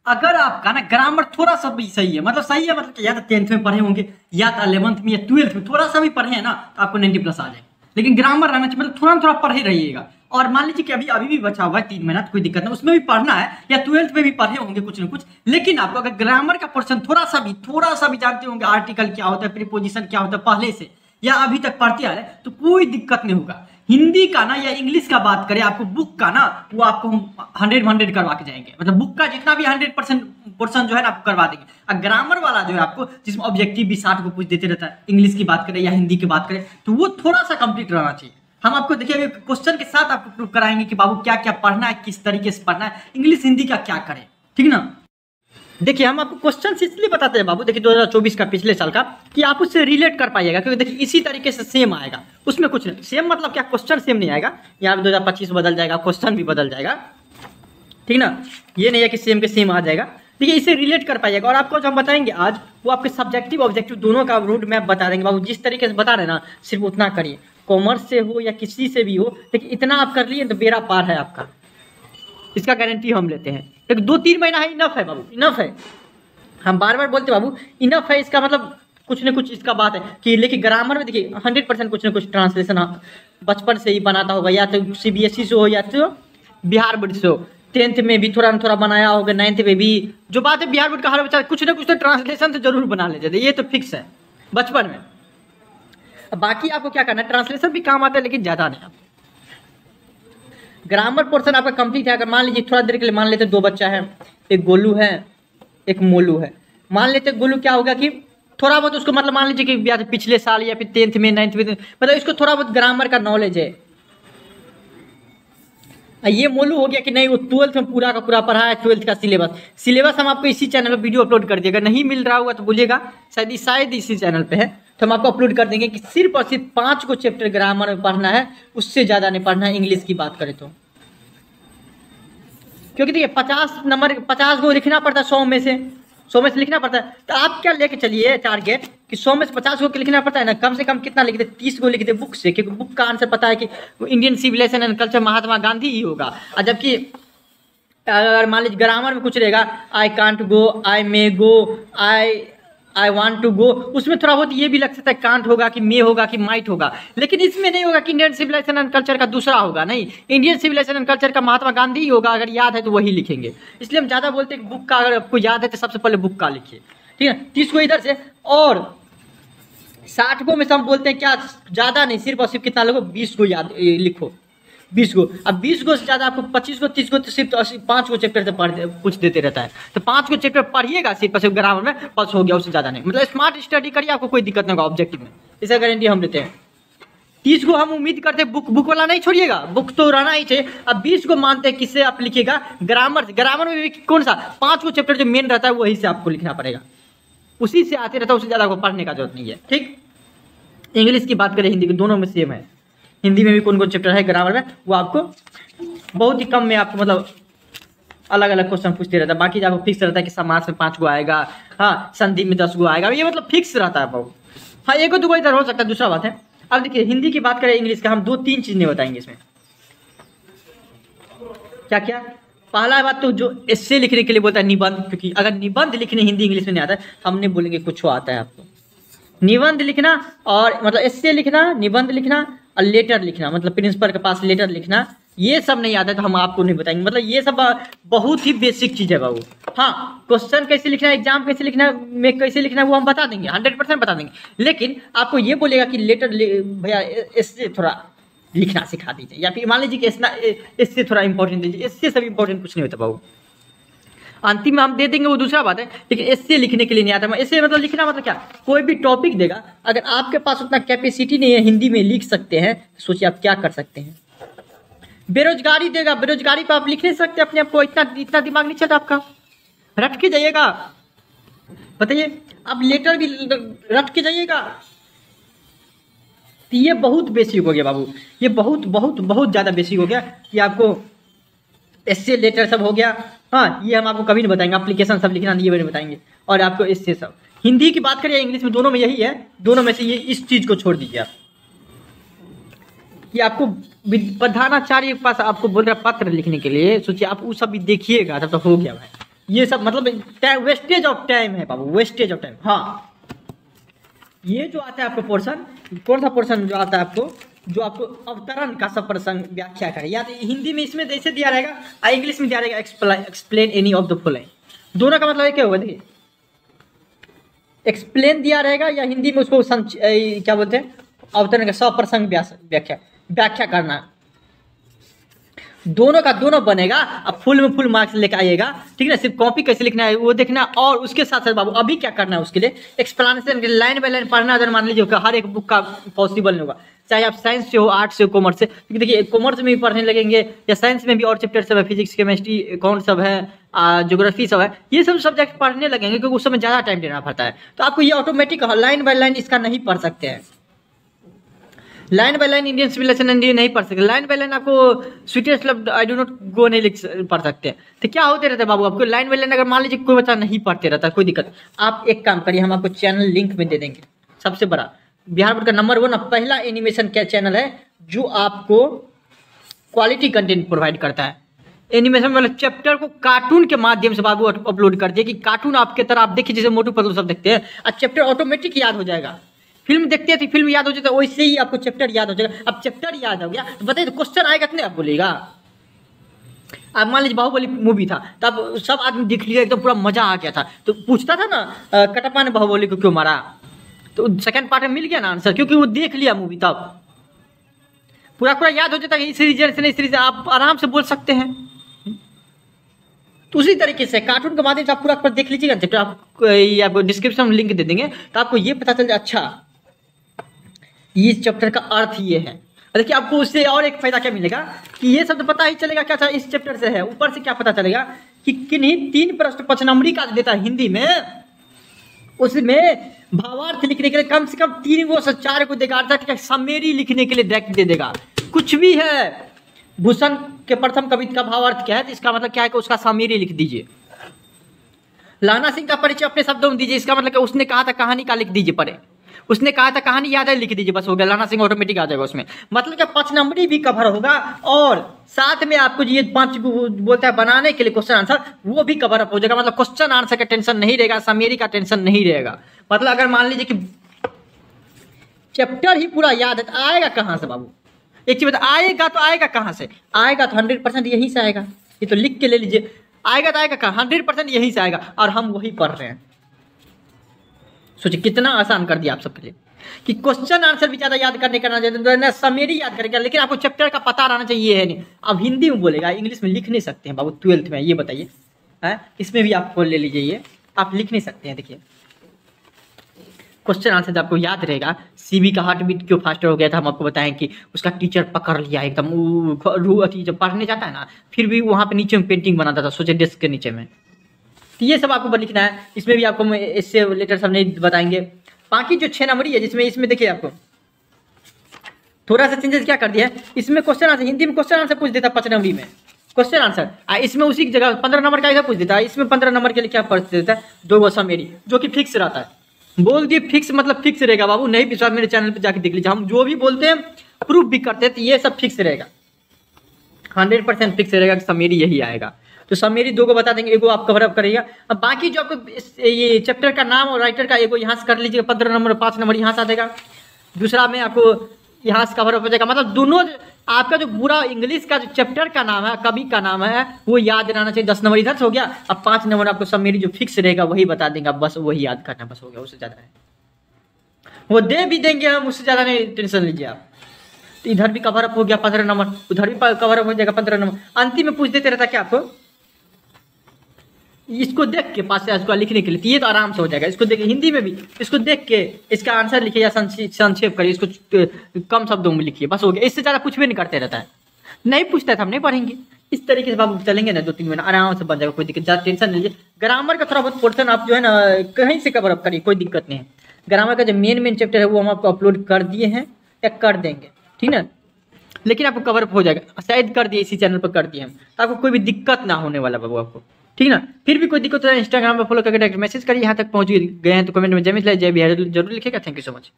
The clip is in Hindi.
अगर आपका ना ग्रामर थोड़ा सा भी सही है, मतलब सही है, मतलब कि या तो 10th में पढ़े होंगे या तो 11th में या 12th में थोड़ा सा भी पढ़े हैं ना तो आपको 90+ आ जाएगा। लेकिन ग्रामर रहना चाहिए, मतलब थोड़ा थोड़ा पढ़े रहिएगा। और मान लीजिए कि अभी अभी भी बचा हुआ है 3 महीना, तो कोई दिक्कत नहीं, उसमें भी पढ़ना है, या 12th में भी पढ़े होंगे कुछ ना कुछ। लेकिन आपको अगर ग्रामर का पोर्शन थोड़ा सा भी जानते होंगे, आर्टिकल क्या होता है, प्रीपोजिशन क्या होता है पहले से या अभी तक पढ़ते आ रहे, तो कोई दिक्कत नहीं होगा। हिंदी का ना या इंग्लिश का बात करें, आपको बुक का ना वो आपको हम 100 करवा के जाएंगे, मतलब बुक का जितना भी 100% पोर्शन जो है ना आपको करवा देंगे। और ग्रामर वाला जो है आपको, जिसमें ऑब्जेक्टिव भी 60 को पूछ देते रहता है, इंग्लिश की बात करें या हिंदी की बात करें, तो वो थोड़ा सा कंप्लीट रहना चाहिए। हम आपको देखिए क्वेश्चन के साथ आपको प्रूव कराएंगे कि बाबू क्या क्या पढ़ना है, किस तरीके से पढ़ना है, इंग्लिश हिंदी का क्या करें, ठीक ना। देखिए हम आपको क्वेश्चन इसलिए बताते हैं बाबू, देखिए 2024 का पिछले साल का, कि आप उससे रिलेट कर पाइएगा, क्योंकि देखिए इसी तरीके से सेम आएगा, उसमें कुछ नहीं सेम मतलब क्या, क्वेश्चन सेम नहीं आएगा। यहाँ पे 2025 बदल जाएगा, क्वेश्चन भी बदल जाएगा, ठीक ना। ये नहीं है कि सेम के सेम आ जाएगा, देखिए इससे रिलेट कर पाइएगा। और आपको जो हम बताएंगे आज, वो आपके सब्जेक्टिव ऑब्जेक्टिव दोनों का रूट मैप बता देंगे बाबू। जिस तरीके से बता रहे ना, सिर्फ उतना करिए, कॉमर्स से हो या किसी से भी हो, लेकिन इतना आप कर लिए तो बेड़ा पार है आपका, इसका गारंटी हम लेते हैं। एक 2-3 महीना है, इनफ है बाबू, इनफ है। हम बार बार बोलते बाबू इनफ है, इसका मतलब कुछ न कुछ इसका बात है कि, लेकिन ग्रामर में देखिए 100% कुछ न कुछ ट्रांसलेशन बचपन से ही बनाता होगा, या तो CBSE से हो या तो बिहार बोर्ड से हो। 10th में भी थोड़ा थोड़ा बनाया होगा, 9th में भी। जो बात है बिहार बोर्ड का हर बच्चा कुछ ना कुछ तो ट्रांसलेशन तो जरूर बना लेते थे, ये तो फिक्स है बचपन में। बाकी आपको क्या करना है, ट्रांसलेशन भी काम आता है लेकिन ज़्यादा नहीं। ग्रामर पोर्शन आपका कंप्लीट है। अगर मान लीजिए थोड़ा देर के लिए मान लेते 2 बच्चा है, एक गोलू है एक मोलू है। मान लेते गोलू क्या होगा कि थोड़ा बहुत उसको, मतलब मान लीजिए कि पिछले साल या फिर 10th में 9th में, मतलब इसको थोड़ा बहुत ग्रामर का नॉलेज है। ये मोलू हो गया कि नहीं, वो 12th में पूरा का पूरा पढ़ा है, 12th का सिलेबस हम आपको इसी चैनल पर वीडियो अपलोड कर दिया। अगर नहीं मिल रहा होगा तो बोलिएगा, शायद इसी चैनल पे है, तो हम आपको अपलोड कर देंगे कि सिर्फ और सिर्फ 5 को चैप्टर ग्रामर में पढ़ना है, उससे ज़्यादा नहीं पढ़ना है। इंग्लिश की बात करें तो, क्योंकि देखिए 50 नंबर 50 को लिखना पड़ता है, 100 में से लिखना पड़ता है। तो आप क्या लेके चलिए टारगेट कि 100 में से 50 को लिखना पड़ता है ना, कम से कम कितना लिख दे, 30 को लिख दे बुक से, क्योंकि बुक का आंसर पता है कि Indian civilisation and culture Mahatma Gandhi ही होगा। और जबकि अगर मान लीजिए ग्रामर में कुछ रहेगा, I can't go, I may go, I want to go, उसमें थोड़ा बहुत ये भी लग सकता है कांट होगा कि मे होगा कि माइट होगा, लेकिन इसमें नहीं होगा कि इंडियन सिविलाइजेशन एंड कल्चर का दूसरा होगा। नहीं, इंडियन सिविलाइजेशन एंड कल्चर का महात्मा गांधी ही होगा। अगर याद है तो वही लिखेंगे। इसलिए हम ज़्यादा बोलते हैं कि बुक का अगर आपको याद है तो सबसे पहले बुक का लिखिए, ठीक है। 30 को इधर से, और 60 को में से हम बोलते हैं क्या, ज़्यादा नहीं, सिर्फ और सिर्फ कितना लोगों 20 को याद लिखो, 20 को। अब 20 को से ज़्यादा आपको 25 को 30 को तो सिर्फ 5 को चैप्टर से कुछ देते रहता है, तो 5 को चैप्टर पढ़िएगा सिर्फ ग्रामर में, बस हो गया, उससे ज़्यादा नहीं। मतलब स्मार्ट स्टडी करिए, आपको कोई दिक्कत नहीं होगा ऑब्जेक्टिव में, इसका गारंटी हम देते हैं। 30 को हम उम्मीद करते हैं बुक वाला नहीं छोड़िएगा, बुक तो रहना ही चाहिए। अब 20 को मानते हैं किससे आप लिखिएगा, ग्रामर में भी कौन सा 5 को चैप्टर जो मेन रहता है वही से आपको लिखना पड़ेगा, उसी से आते रहता है, उससे ज़्यादा आपको पढ़ने का जरूरत नहीं है, ठीक। इंग्लिश की बात करें, हिंदी की, दोनों में सेम है। हिंदी में भी कौन कौन चैप्टर है ग्रामर में, वो आपको बहुत ही कम में आपको मतलब अलग अलग क्वेश्चन पूछते रहता है। बाकी आपको फिक्स रहता है कि समास में 5 को आएगा, हाँ, संधि में 10 को आएगा, ये मतलब फिक्स रहता है बहुत। हाँ, 1 2 इधर हो सकता है, दूसरा बात है। अब देखिए हिंदी की बात करें, इंग्लिश का हम 2-3 चीजें बताएंगे इसमें। क्या क्या, पहला बात तो जो एस्से लिखने के लिए बोलता है निबंध, क्योंकि अगर निबंध लिखने हिंदी इंग्लिश में नहीं आता है, हम नहीं बोलेंगे कुछ आता है आपको। निबंध लिखना, और मतलब एस्से लिखना, निबंध लिखना और लेटर लिखना, मतलब प्रिंसिपल के पास लेटर लिखना, ये सब नहीं आता है तो हम आपको नहीं बताएंगे। मतलब ये सब बहुत ही बेसिक चीज़ है बाबू। हाँ, क्वेश्चन कैसे लिखना है, एग्जाम कैसे लिखना में कैसे लिखना है, वो हम बता देंगे, 100% बता देंगे। लेकिन आपको ये बोलेगा कि लेटर भैया इससे थोड़ा लिखना सिखा दीजिए, या फिर मान लीजिए कि इससे थोड़ा इंपॉर्टेंट दीजिए, इससे सब इंपॉर्टेंट कुछ नहीं होता बाबू। अंतिम में हम दे देंगे, वो दूसरा बात है, लेकिन इससे लिखने के लिए नहीं आता। इससे मतलब लिखना मतलब क्या, कोई भी टॉपिक देगा, अगर आपके पास उतना कैपेसिटी नहीं है हिंदी में लिख सकते हैं, सोचिए आप क्या कर सकते हैं। बेरोजगारी देगा, बेरोजगारी पे आप लिख नहीं सकते अपने आप को, इतना दिमाग नहीं चलता आपका, रट के जाइएगा। बताइए, आप लेटर भी रट के जाइएगा, तो ये बहुत बेसिक हो गया बाबू, ये बहुत बहुत बहुत ज़्यादा बेसिक हो गया कि आपको एस्से लेटर सब हो गया। हाँ, ये हम आपको कभी नहीं बताएंगे, एप्लीकेशन सब लिखना ये नहीं बताएंगे। और आपको इससे सब, हिंदी की बात करिए इंग्लिश में, दोनों में यही है, दोनों में से ये इस चीज़ को छोड़ दीजिए आप, कि आपको प्रधानाचार्य के पास आपको बोल रहा पत्र लिखने के लिए, सोचिए आप वो सब भी देखिएगा, तब तो हो गया भाई, ये सब मतलब वेस्टेज ऑफ टाइम है बाबू, वेस्टेज ऑफ टाइम। हाँ, ये जो आता है आपको पोर्शन, कौन सा पोर्शन जो आता है आपको, जो आपको अवतरण का सब प्रसंग व्याख्या करे, या तो हिंदी में इसमें जैसे दिया रहेगा और इंग्लिश में दिया रहेगा explain any of the following. दोनों का मतलब क्या होगा, देखिए एक्सप्लेन दिया रहेगा या हिंदी में उसको क्या बोलते हैं, अवतरण का सब प्रसंग व्याख्या करना। दोनों का दोनों बनेगा। अब फुल में फुल मार्क्स लेकर आइएगा, ठीक है ना। सिर्फ कॉपी कैसे लिखना है वो देखना, और उसके साथ साथ बाबू अभी क्या करना है उसके लिए एक्सप्लेनेशन लाइन बाय लाइन पढ़ना। अगर मान लीजिए हर एक बुक का पॉसिबल नहीं होगा, चाहे आप साइंस से हो, आर्ट्स से हो, कॉमर्स से, क्योंकि देखिए कॉमर्स में भी पढ़ने लगेंगे या साइंस में भी और चैप्टर सब है, फिजिक्स केमिस्ट्री अकाउंट सब है, ज्योग्राफी सब है, ये सब सब्जेक्ट पढ़ने लगेंगे क्योंकि उस समय ज़्यादा टाइम देना पड़ता है। तो आपको ये ऑटोमेटिक लाइन बाय लाइन इसका नहीं पढ़ सकते हैं। Line by line Indian civilisation नहीं पढ़ सकते। लाइन बाय लाइन आपको sweetest love I do not go नहीं पढ़ सकते। तो क्या होते रहता है बाबू, आपको लाइन बाय लाइन अगर मान लीजिए कोई बच्चा नहीं पढ़ते रहता, कोई दिक्कत, आप एक काम करिए, हम आपको चैनल लिंक में दे देंगे। सबसे बड़ा बिहार बोर्ड का नंबर 1 पहला एनिमेशन क्या चैनल है जो आपको क्वालिटी कंटेंट प्रोवाइड करता है। एनिमेशन मतलब चैप्टर को कार्टून के माध्यम से बाबू अपलोड कर दिए कि कार्टून आपके तरह आप देखिए जैसे मोटू पतलू सब देखते हैं, और चैप्टर ऑटोमेटिक याद हो जाएगा। फिल्म देखते हैं तो फिल्म याद हो जाता है, वैसे ही आपको चैप्टर याद हो जाएगा। अब चैप्टर याद हो गया तो बताइए क्वेश्चन आएगा कितने आप बोलेगा। अब मान लीजिए बाहुबली मूवी था, तब सब आदमी देख लिया, एकदम पूरा मजा आ गया था, तो पूछता था ना कटप्पा ने बाहुबली को क्यों मारा, तो सेकंड पार्ट में मिल गया ना आंसर, क्योंकि वो देख लिया मूवी, तब पूरा याद हो जाता है। इस सीरीज से आप आराम से बोल सकते हैं। तो उसी तरीके से कार्टून के माध्यम से आप पूरा देख लीजिएगा चैप्टर, आपको डिस्क्रिप्शन में लिंक दे देंगे, तो आपको ये पता चल जाए अच्छा इस चैप्टर का अर्थ ये है। देखिए आपको उससे और एक फायदा क्या मिलेगा कि ये सब तो पता ही चलेगा क्या इस चैप्टर से है, ऊपर से क्या पता चलेगा कि किन्हीं 3 प्रश्न 5 नंबरी का देता है हिंदी में, उसमें भावार्थ लिखने के लिए कम से कम 3 वो 4 को देगा, अर्थात समरी लिखने के लिए डायरेक्ट दे देगा। कुछ भी है, भूषण के प्रथम कविता का भावार्थ क्या है, तो इसका मतलब क्या है कि उसका समरी लिख दीजिए। लाना सिंह का परिचय अपने शब्दों में दीजिए, इसका मतलब कि उसने कहा था कहानी का लिख दीजिए। पढ़े उसने कहा था कहानी याद है, लिख दीजिए, बस हो गया। लाना सिंह ऑटोमेटिक आ जाएगा उसमें, मतलब क्या 5 नंबरी भी कवर होगा, और साथ में आपको ये 5 बोलता है बनाने के लिए क्वेश्चन आंसर, वो भी कवर अप हो जाएगा। मतलब क्वेश्चन आंसर का टेंशन नहीं रहेगा, समरी का टेंशन नहीं रहेगा। मतलब अगर मान लीजिए कि चैप्टर ही पूरा याद है, तो आएगा कहाँ से बाबू, एक चीज बता, आएगा तो आएगा कहाँ से, आएगा तो 100% यहीं से आएगा। ये तो लिख के ले लीजिए, आएगा तो आएगा कहाँ, 100% यहीं से आएगा, और हम वही पढ़ रहे हैं। सोचिए कितना आसान कर दिया आप सबके लिए कि क्वेश्चन आंसर भी ज्यादा याद करने करना चाहिए ना, समरी याद करेगा, लेकिन आपको चैप्टर का पता रहना चाहिए। है नहीं, अब हिंदी में बोलेगा, इंग्लिश में लिख नहीं सकते हैं बाबू 12th में, ये बताइए है, इसमें भी आप खोल ले लीजिए, ये आप लिख नहीं सकते हैं। देखिए क्वेश्चन आंसर जब आपको याद रहेगा, सीबी का हार्ट बीट क्यों फास्टर हो गया था, हम आपको बताएं कि उसका टीचर पकड़ लिया एकदम, जब पढ़ने जाता है ना, फिर भी वहाँ पे नीचे में पेंटिंग बनाता था, सोचे डेस्क के नीचे में। तो ये सब आपको लिखना है, इसमें भी आपको इससे लेटर सब नहीं बताएंगे। बाकी जो 6 नंबरी है, जिसमें इसमें देखिए आपको थोड़ा सा चेंजेस क्या कर दिया है, इसमें क्वेश्चन आंसर हिंदी में क्वेश्चन आंसर पूछ देता 5 नंबरी में क्वेश्चन आंसर, इसमें उसी की जगह 15 नंबर का पूछ देता है। इसमें 15 नंबर के लिए क्या पूछ देता है, 2 गो समरी, जो कि फिक्स रहता है। बोल दिए फिक्स मतलब फिक्स रहेगा बाबू, नहीं विश्वास मेरे चैनल पे जाके देख लीजिए, हम जो भी बोलते हैं प्रूफ भी करते हैं, तो ये सब फिक्स रहेगा, 100% फिक्स रहेगा कि समरी यही आएगा। तो समरी 2 को बता देंगे, एगो आप कवर अप करिएगा। अब बाकी जो आपको ये चैप्टर का नाम और राइटर का एगो यहाँ से कर लीजिएगा, 15 नंबर 5 नंबर यहाँ से आ जाएगा, दूसरा में आपको यहाँ से कवर अप हो जाएगा। मतलब दोनों आपका जो पूरा इंग्लिश का जो चैप्टर का नाम है, कवि का नाम है, वो याद रहना चाहिए। 10 नंबर इधर से हो गया, अब 5 नंबर आपको समरी जो फिक्स रहेगा वही बता देंगे, अब बस वही याद करना, बस हो गया, उससे ज़्यादा है वो दे भी देंगे हम, उससे ज़्यादा नहीं टेंशन लीजिए आप। तो इधर भी कवर अप हो गया 15 नंबर, उधर भी कवर अप हो जाएगा 15 नंबर। अंतिम में पूछ देते रहता क्या आपको, इसको देख के पास से इसको लिखने के लिए, तो ये तो आराम से हो जाएगा। इसको देख हिंदी में भी इसको देख के इसका आंसर लिखिए या संक्षेप करिए, इसको कम शब्दों में लिखिए, बस हो गया। इससे ज़्यादा कुछ भी नहीं करते रहता है, नहीं पूछता है तो हम नहीं पढ़ेंगे। इस तरीके से बाबू चलेंगे ना 2-3 महीना आराम से बन जाएगा, कोई दिक्कत, ज़्यादा टेंशन नहीं लीजिए। ग्रामर का थोड़ा बहुत पोर्शन आप जो है ना कहीं से कवर अप करिए, कोई दिक्कत नहीं है। ग्रामर का जो मेन चैप्टर है वो हम आपको अपलोड कर दिए हैं या कर देंगे, ठीक ना, लेकिन आपको कवर अप हो जाएगा, शायद कर दिए इसी चैनल पर कर दिए हम, तो आपको कोई भी दिक्कत ना होने वाला बाबू आपको, ठीक ना। फिर भी कोई दिक्कत हो इंस्टाग्राम पर फॉलो करके डायरेक्ट मैसेज करिए। यहाँ तक पहुँच गए हैं तो कमेंट में जय मिथिला जय बिहार जरूर लिखेगा। Thank you so much.